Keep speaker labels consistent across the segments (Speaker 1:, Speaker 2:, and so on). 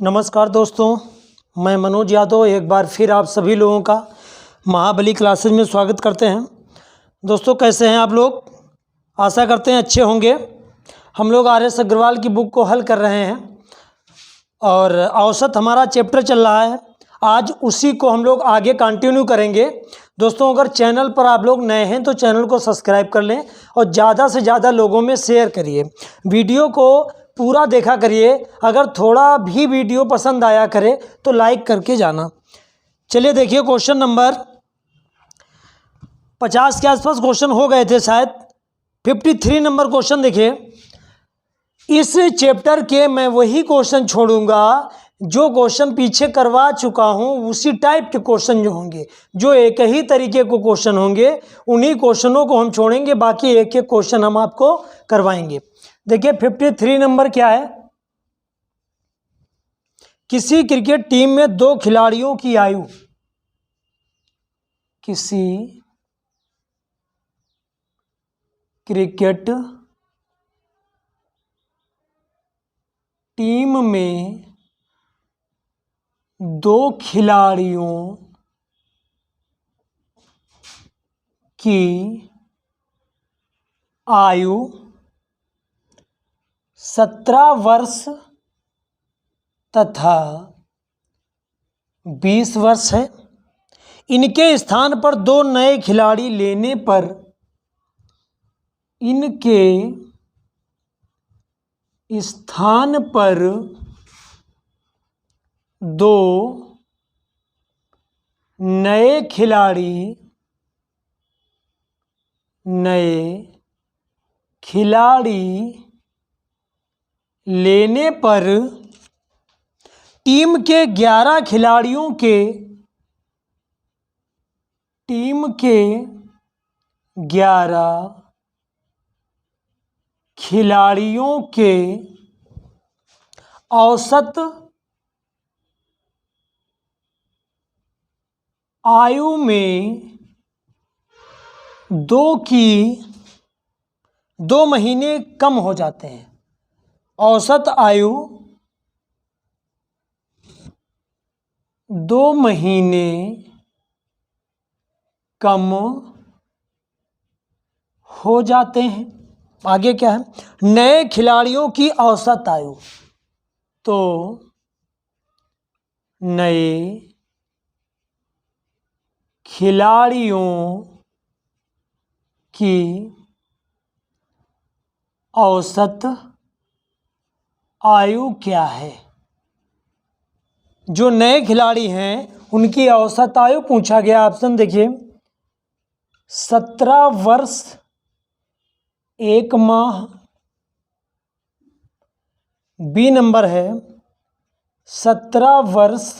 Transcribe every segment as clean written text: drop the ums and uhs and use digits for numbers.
Speaker 1: नमस्कार दोस्तों, मैं मनोज यादव एक बार फिर आप सभी लोगों का महाबली क्लासेज में स्वागत करते हैं। दोस्तों कैसे हैं आप लोग? आशा करते हैं अच्छे होंगे। हम लोग आर.एस. अग्रवाल की बुक को हल कर रहे हैं और औसत हमारा चैप्टर चल रहा है। आज उसी को हम लोग आगे कंटिन्यू करेंगे। दोस्तों अगर चैनल पर आप लोग नए हैं तो चैनल को सब्सक्राइब कर लें और ज़्यादा से ज़्यादा लोगों में शेयर करिए। वीडियो को पूरा देखा करिए। अगर थोड़ा भी वीडियो पसंद आया करे तो लाइक करके जाना। चलिए देखिए, क्वेश्चन नंबर 50 के आसपास क्वेश्चन हो गए थे शायद। 53 नंबर क्वेश्चन देखिए। इस चैप्टर के मैं वही क्वेश्चन छोड़ूंगा जो क्वेश्चन पीछे करवा चुका हूं, उसी टाइप के क्वेश्चन जो होंगे, जो एक ही तरीके को क्वेश्चन होंगे, उन्हीं क्वेश्चनों को हम छोड़ेंगे। बाकी एक एक क्वेश्चन हम आपको करवाएंगे। देखिए 53 नंबर क्या है। किसी क्रिकेट टीम में दो खिलाड़ियों की आयु, किसी क्रिकेट टीम में दो खिलाड़ियों की आयु 17 वर्ष तथा 20 वर्ष है। इनके स्थान पर दो नए खिलाड़ी लेने पर इनके स्थान पर दो नए खिलाड़ी लेने पर टीम के 11 खिलाड़ियों के औसत आयु में 2 महीने कम हो जाते हैं। औसत आयु 2 महीने कम हो जाते हैं। आगे क्या है? नए खिलाड़ियों की औसत आयु, तो नए खिलाड़ियों की औसत आयु क्या है? जो नए खिलाड़ी हैं उनकी औसत आयु पूछा गया। ऑप्शन देखिए, 17 वर्ष 1 माह। बी नंबर है 17 वर्ष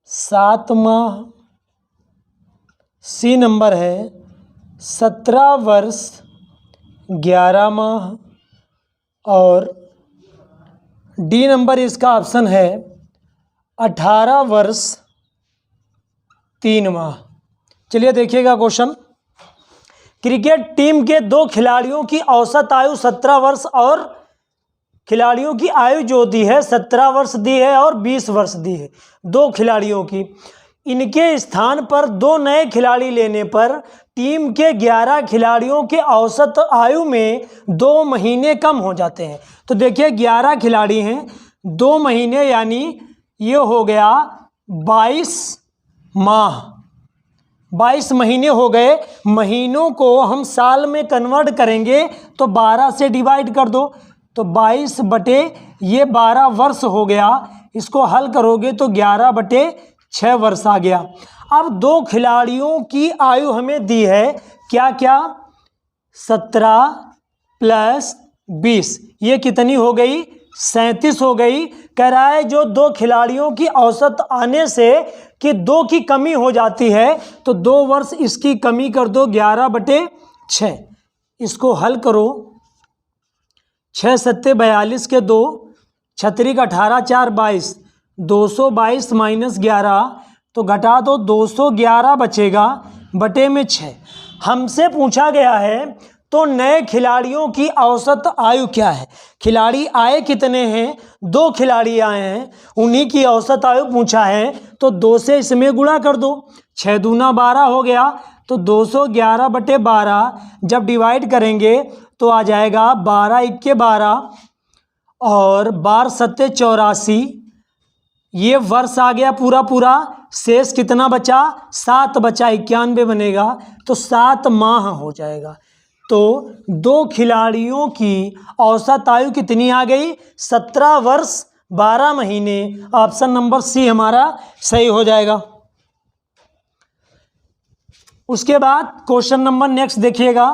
Speaker 1: 7 माह। सी नंबर है 17 वर्ष 11 माह। और डी नंबर इसका ऑप्शन है 18 वर्ष 3 माह। चलिए देखिएगा क्वेश्चन। क्रिकेट टीम के दो खिलाड़ियों की औसत आयु 17 वर्ष और खिलाड़ियों की आयु जो दी है 17 वर्ष दी है और 20 वर्ष दी है, दो खिलाड़ियों की। इनके स्थान पर दो नए खिलाड़ी लेने पर टीम के 11 खिलाड़ियों के औसत आयु में 2 महीने कम हो जाते हैं। तो देखिए 11 खिलाड़ी हैं, 2 महीने यानी ये हो गया 22 माह। 22 महीने हो गए। महीनों को हम साल में कन्वर्ट करेंगे तो 12 से डिवाइड कर दो, तो 22 बटे ये 12 वर्ष हो गया। इसको हल करोगे तो 11 बटे 6 वर्ष आ गया। अब दो खिलाड़ियों की आयु हमें दी है क्या क्या? 17 प्लस 20, ये कितनी हो गई? 37 हो गई। कह रहा है जो दो खिलाड़ियों की औसत आने से कि 2 की कमी हो जाती है तो 2 वर्ष इसकी कमी कर दो, 11 बटे 6। इसको हल करो, 6 सत्ते 42 के 2, 36 का 18 4 22, 222 माइनस 11 तो घटा दो, 211 बचेगा बटे में 6। हमसे पूछा गया है तो नए खिलाड़ियों की औसत आयु क्या है। खिलाड़ी आए कितने हैं, 2 खिलाड़ी आए हैं, उन्हीं की औसत आयु पूछा है। तो 2 से इसमें गुणा कर दो, 6 दूना 12 हो गया, तो 211/12 जब डिवाइड करेंगे तो आ जाएगा 12 इक्के 12 और 12 सत्ते 84। ये वर्ष आ गया पूरा पूरा। शेष कितना बचा, 7 बचा, 91 बनेगा, तो 7 माह हो जाएगा। तो 2 खिलाड़ियों की औसत आयु कितनी आ गई, 17 वर्ष 12 महीने। ऑप्शन नंबर सी हमारा सही हो जाएगा। उसके बाद क्वेश्चन नंबर नेक्स्ट देखिएगा।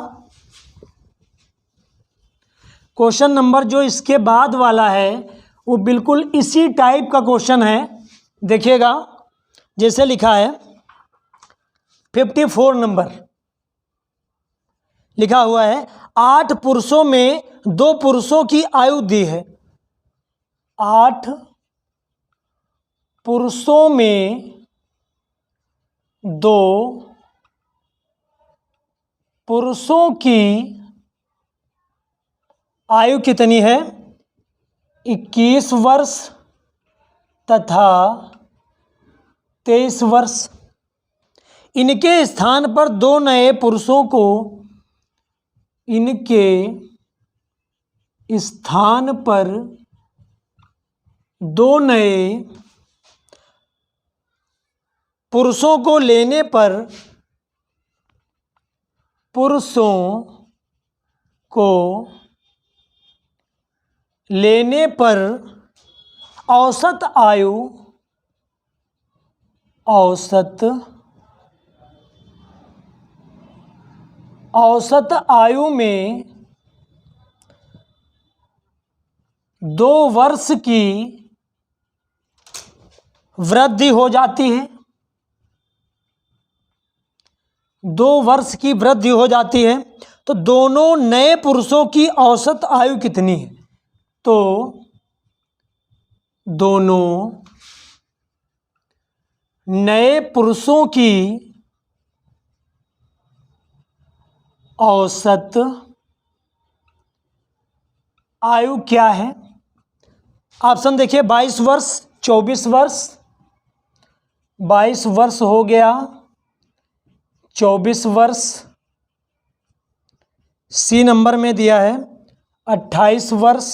Speaker 1: क्वेश्चन नंबर जो इसके बाद वाला है वो बिल्कुल इसी टाइप का क्वेश्चन है। देखिएगा, जैसे लिखा है 54 नंबर लिखा हुआ है, 8 पुरुषों में 2 पुरुषों की आयु दी है। 8 पुरुषों में 2 पुरुषों की आयु कितनी है, 21 वर्ष तथा 23 वर्ष। इनके स्थान पर 2 नए पुरुषों को, इनके स्थान पर 2 नए पुरुषों को लेने पर, पुरुषों को लेने पर औसत आयु, औसत आयु में 2 वर्ष की वृद्धि हो जाती है। 2 वर्ष की वृद्धि हो जाती है। तो दोनों नए पुरुषों की औसत आयु कितनी है, तो दोनों नए पुरुषों की औसत आयु क्या है। ऑप्शन देखिए, 22 वर्ष, 24 वर्ष, 22 वर्ष हो गया, 24 वर्ष। सी नंबर में दिया है 28 वर्ष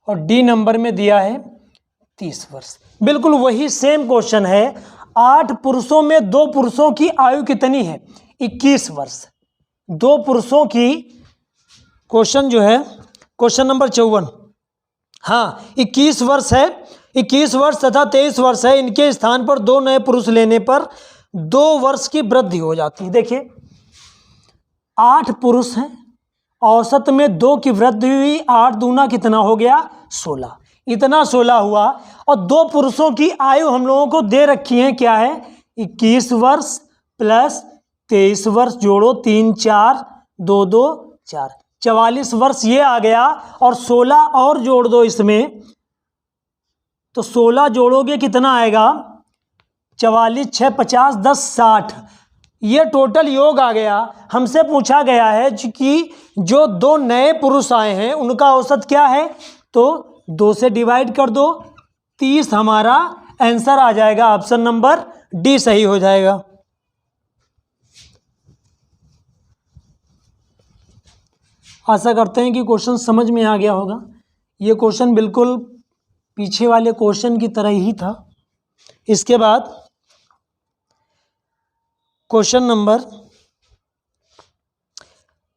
Speaker 1: और डी नंबर में दिया है 30 वर्ष। बिल्कुल वही सेम क्वेश्चन है। 8 पुरुषों में 2 पुरुषों की आयु कितनी है, 21 वर्ष। 2 पुरुषों की, क्वेश्चन जो है क्वेश्चन नंबर 54, हाँ 21 वर्ष है, 21 वर्ष तथा 23 वर्ष है। इनके स्थान पर 2 नए पुरुष लेने पर 2 वर्ष की वृद्धि हो जाती है। देखिए 8 पुरुष हैं, औसत में 2 की वृद्धि हुई, 8 दूना कितना हो गया, 16। इतना 16 हुआ और 2 पुरुषों की आयु हम लोगों को दे रखी है, क्या है, 21 वर्ष प्लस 23 वर्ष, जोड़ो 3 4 2 2 4, 44 वर्ष ये आ गया। और 16 और जोड़ दो इसमें, तो 16 जोड़ोगे कितना आएगा, 44 6 50 10 60, ये टोटल योग आ गया। हमसे पूछा गया है कि जो 2 नए पुरुष आए हैं उनका औसत क्या है, तो 2 से डिवाइड कर दो, 30 हमारा आंसर आ जाएगा। ऑप्शन नंबर डी सही हो जाएगा। आशा करते हैं कि क्वेश्चन समझ में आ गया होगा। ये क्वेश्चन बिल्कुल पीछे वाले क्वेश्चन की तरह ही था। इसके बाद क्वेश्चन नंबर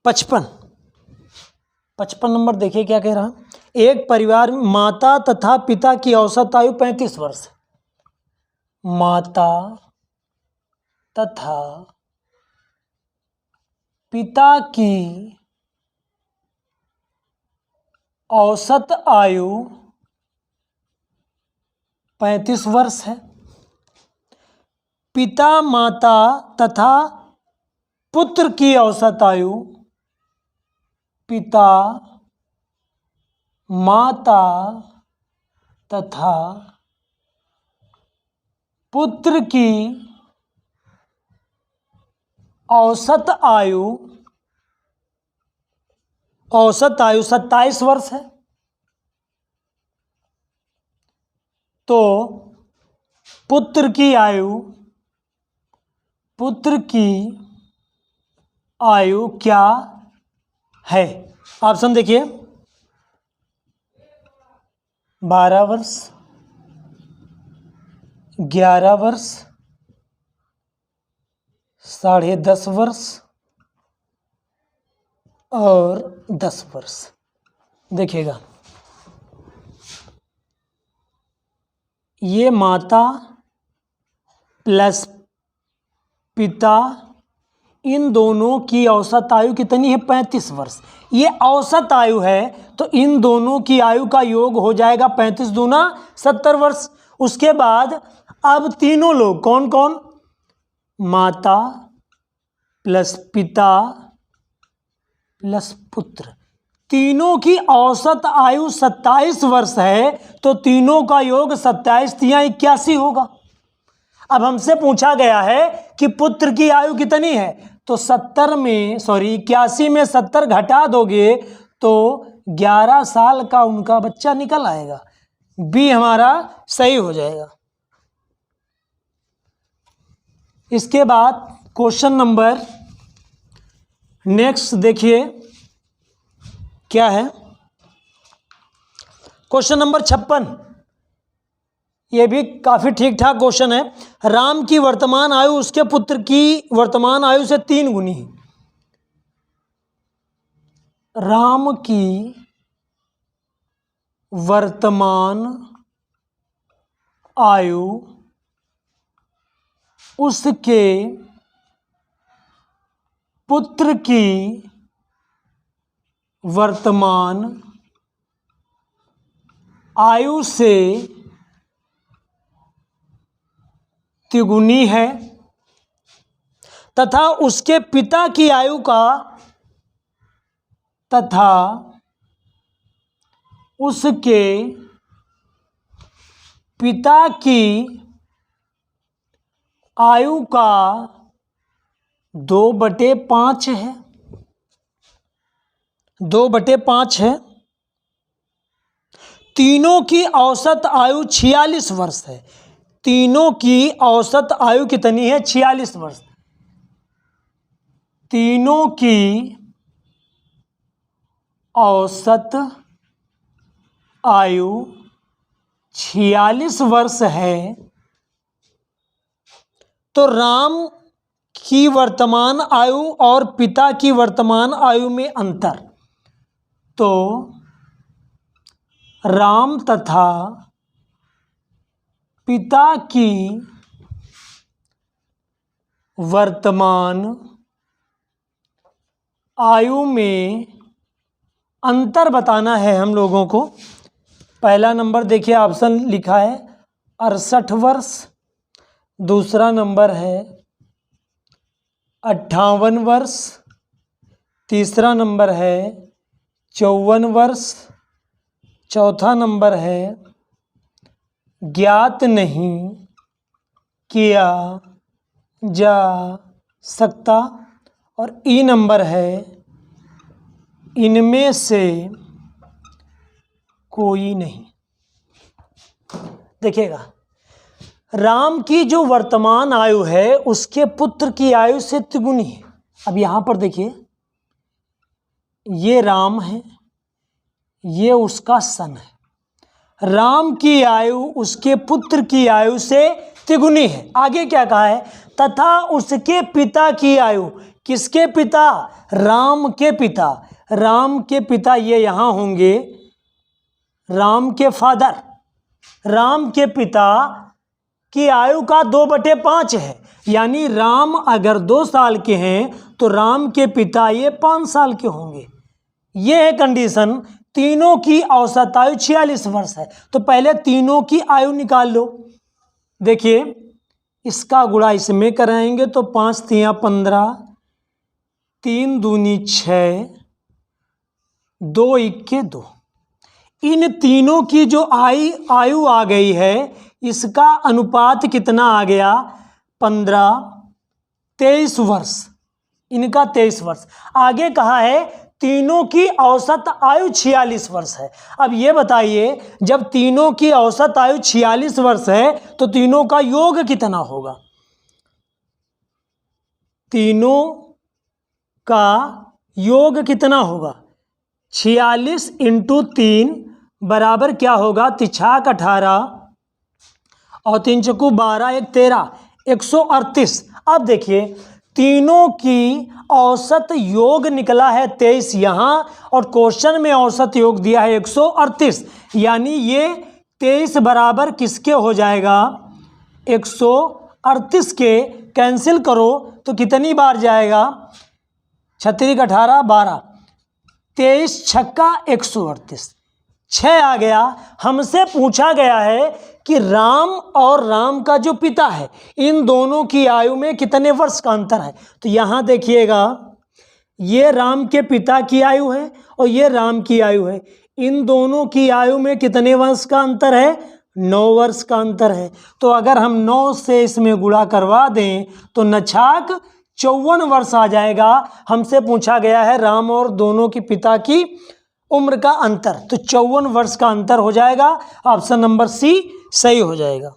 Speaker 1: 55 नंबर देखिए क्या कह रहा। एक परिवार में माता तथा पिता की औसत आयु 35 वर्ष। माता तथा पिता की औसत आयु 35 वर्ष है। पिता माता तथा पुत्र की औसत आयु, पिता माता तथा पुत्र की औसत आयु औसत आयु 27 वर्ष है, तो पुत्र की आयु क्या है? ऑप्शन देखिए, 12 वर्ष, 11 वर्ष, 10.5 वर्ष और 10 वर्ष। देखिएगा, ये माता प्लस पिता, इन दोनों की औसत आयु कितनी है? 35 वर्ष। ये औसत आयु है, तो इन दोनों की आयु का योग हो जाएगा 35 दूना 70 वर्ष। उसके बाद अब तीनों लोग कौन कौन? माता प्लस पिता प्लस पुत्र, तीनों की औसत आयु 27 वर्ष है, तो तीनों का योग 27 तिया 81 होगा। अब हमसे पूछा गया है कि पुत्र की आयु कितनी है, तो 81 में 70 घटा दोगे तो 11 साल का उनका बच्चा निकल आएगा। बी हमारा सही हो जाएगा। इसके बाद क्वेश्चन नंबर नेक्स्ट देखिए क्या है। क्वेश्चन नंबर 56, ये भी काफ़ी ठीक ठाक क्वेश्चन है। राम की वर्तमान आयु उसके पुत्र की वर्तमान आयु से 3 गुनी है। राम की वर्तमान आयु उसके पुत्र की वर्तमान आयु से तिगुनी है, तथा उसके पिता की आयु का उसके पिता की आयु का 2/5 है। 2/5 है। तीनों की औसत आयु 46 वर्ष है। तीनों की औसत आयु कितनी है? 46 वर्ष। तीनों की औसत आयु 46 वर्ष है, तो राम की वर्तमान आयु और पिता की वर्तमान आयु में अंतर, तो राम तथा पिता की वर्तमान आयु में अंतर बताना है हम लोगों को। पहला नंबर देखिए, ऑप्शन लिखा है 68 वर्ष, दूसरा नंबर है 58 वर्ष, तीसरा नंबर है 54 वर्ष, चौथा नंबर है ज्ञात नहीं किया जा सकता, और ई नंबर है इनमें से कोई नहीं। देखिएगा, राम की जो वर्तमान आयु है उसके पुत्र की आयु से तिगुनी है। अब यहाँ पर देखिए, ये राम है, ये उसका सन है। राम की आयु उसके पुत्र की आयु से तिगुनी है। आगे क्या कहा है? तथा उसके पिता की आयु, किसके पिता? राम के पिता। राम के पिता ये यहाँ होंगे राम के फादर। राम के पिता की आयु का 2/5 है, यानी राम अगर 2 साल के हैं तो राम के पिता ये 5 साल के होंगे। ये है कंडीशन। तीनों की औसत आयु 46 वर्ष है, तो पहले तीनों की आयु निकाल लो। देखिए, इसका गुणा इसमें कराएंगे तो 5 तिया 15, 3 दूनी 6, 2 इक्के 2। इन तीनों की जो आयु आ गई है, इसका अनुपात कितना आ गया? 15, 23 वर्ष। इनका 23 वर्ष। आगे कहा है तीनों की औसत आयु 46 वर्ष है। अब ये बताइए, जब तीनों की औसत आयु 46 वर्ष है तो तीनों का योग कितना होगा? तीनों का योग कितना होगा? 46 × 3 बराबर क्या होगा? 3 18 और 3 चौकू 12, 1 13, 138। अब देखिए, तीनों की औसत योग निकला है 23 यहाँ, और क्वेश्चन में औसत योग दिया है 138, यानी ये 23 बराबर किसके हो जाएगा? 138 के कैंसिल करो तो कितनी बार जाएगा? 36 18 12, 23 छक्का 138, 6 आ गया। हमसे पूछा गया है कि राम और राम का जो पिता है, इन दोनों की आयु में कितने वर्ष का अंतर है? तो यहाँ देखिएगा, ये राम के पिता की आयु है और ये राम की आयु है। इन दोनों की आयु में कितने वर्ष का अंतर है? 9 वर्ष का अंतर है। तो अगर हम 9 से इसमें गुणा करवा दें तो नछाक 54 वर्ष आ जाएगा। हमसे पूछा गया है राम और दोनों की पिता की उम्र का अंतर, तो 54 वर्ष का अंतर हो जाएगा। ऑप्शन नंबर सी सही हो जाएगा।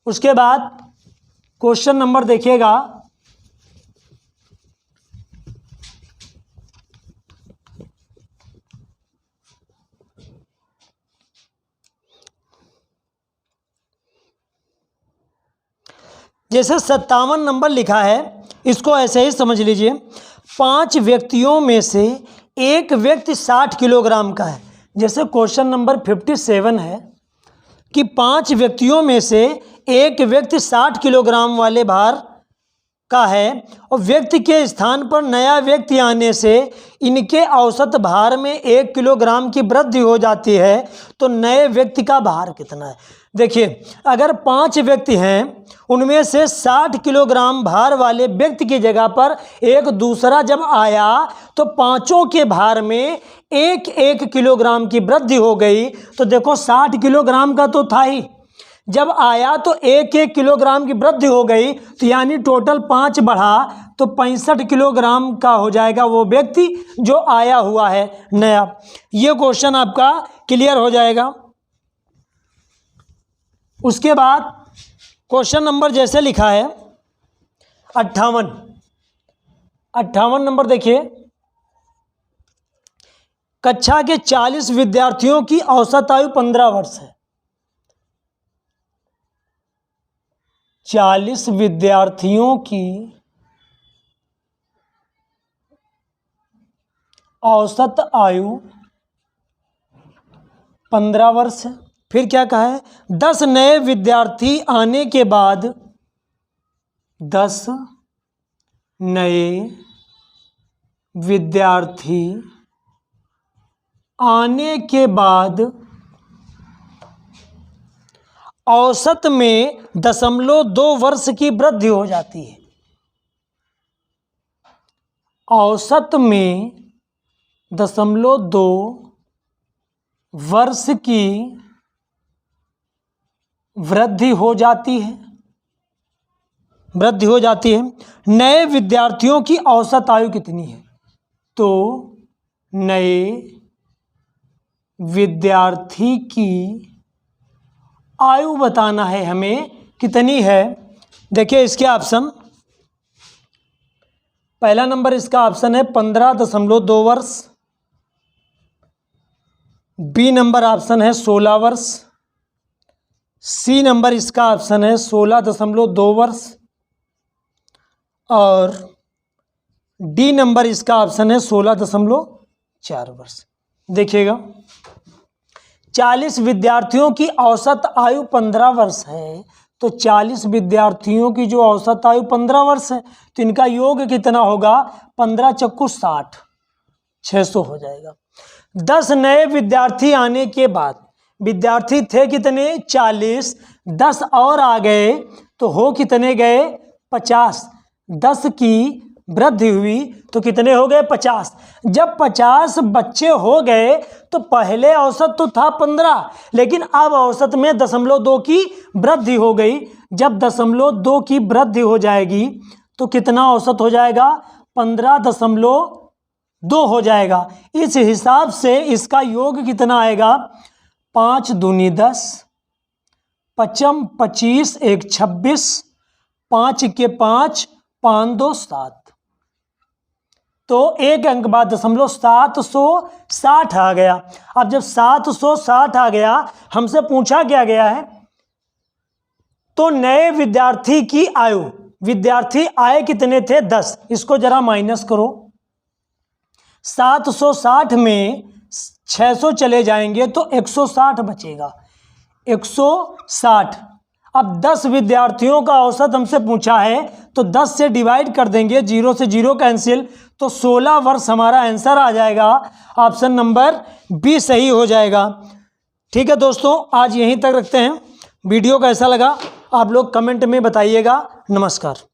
Speaker 1: उसके बाद क्वेश्चन नंबर देखिएगा, जैसे 57 नंबर लिखा है, इसको ऐसे ही समझ लीजिए। 5 व्यक्तियों में से एक व्यक्ति 60 किलोग्राम का है। जैसे क्वेश्चन नंबर 57 है कि 5 व्यक्तियों में से एक व्यक्ति 60 किलोग्राम वाले भार का है और व्यक्ति के स्थान पर नया व्यक्ति आने से इनके औसत भार में 1 किलोग्राम की वृद्धि हो जाती है, तो नए व्यक्ति का भार कितना है? देखिए, अगर 5 व्यक्ति हैं, उनमें से 60 किलोग्राम भार वाले व्यक्ति की जगह पर एक दूसरा जब आया तो पांचों के भार में 1-1 किलोग्राम की वृद्धि हो गई। तो देखो, 60 किलोग्राम का तो था ही, जब आया तो 1-1 किलोग्राम की वृद्धि हो गई, तो यानी टोटल 5 बढ़ा तो 65 किलोग्राम का हो जाएगा वो व्यक्ति जो आया हुआ है नया। ये क्वेश्चन आपका क्लियर हो जाएगा। उसके बाद क्वेश्चन नंबर जैसे लिखा है 58 नंबर देखिए, कक्षा के 40 विद्यार्थियों की औसत आयु 15 वर्ष है। 40 विद्यार्थियों की औसत आयु 15 वर्ष है। फिर क्या कहा है? 10 नए विद्यार्थी आने के बाद 10 नए विद्यार्थी आने के बाद औसत में 0.2 वर्ष की वृद्धि हो जाती है। औसत में 0.2 वर्ष की वृद्धि हो जाती है। नए विद्यार्थियों की औसत आयु कितनी है? तो नए विद्यार्थी की आयु बताना है हमें कितनी है। देखिए इसके ऑप्शन, पहला नंबर इसका ऑप्शन है 15.2 वर्ष, बी नंबर ऑप्शन है 16 वर्ष, सी नंबर इसका ऑप्शन है 16.2 वर्ष और डी नंबर इसका ऑप्शन है 16.4 वर्ष। देखिएगा, 40 विद्यार्थियों की औसत आयु 15 वर्ष है, तो 40 विद्यार्थियों की जो औसत आयु 15 वर्ष है तो इनका योग कितना होगा? 15 चक्कू 60, 600 हो जाएगा। 10 नए विद्यार्थी आने के बाद, विद्यार्थी थे कितने? 40, 10 और आ गए तो हो कितने गए? 50। 10 की वृद्धि हुई तो कितने हो गए? 50। जब 50 बच्चे हो गए तो पहले औसत तो था 15, लेकिन अब औसत में 0.2 की वृद्धि हो गई। जब 0.2 की वृद्धि हो जाएगी तो कितना औसत हो जाएगा? 15.2 2 हो जाएगा। इस हिसाब से इसका योग कितना आएगा, 5 दूनी 10, 5 25, 1 26, 5 के 5, 5 2 7, तो 1 अंक बाद दशमलव 760 आ गया। अब जब 760 आ गया, हमसे पूछा क्या गया है, तो नए विद्यार्थी की आयु, विद्यार्थी आए कितने थे 10, इसको जरा माइनस करो। 760 में 600 चले जाएंगे तो 160 बचेगा, 160। अब 10 विद्यार्थियों का औसत हमसे पूछा है, तो 10 से डिवाइड कर देंगे, 0 से 0 कैंसिल, तो 16 वर्ष हमारा आंसर आ जाएगा। ऑप्शन नंबर बी सही हो जाएगा। ठीक है दोस्तों, आज यहीं तक रखते हैं। वीडियो कैसा लगा आप लोग कमेंट में बताइएगा। नमस्कार।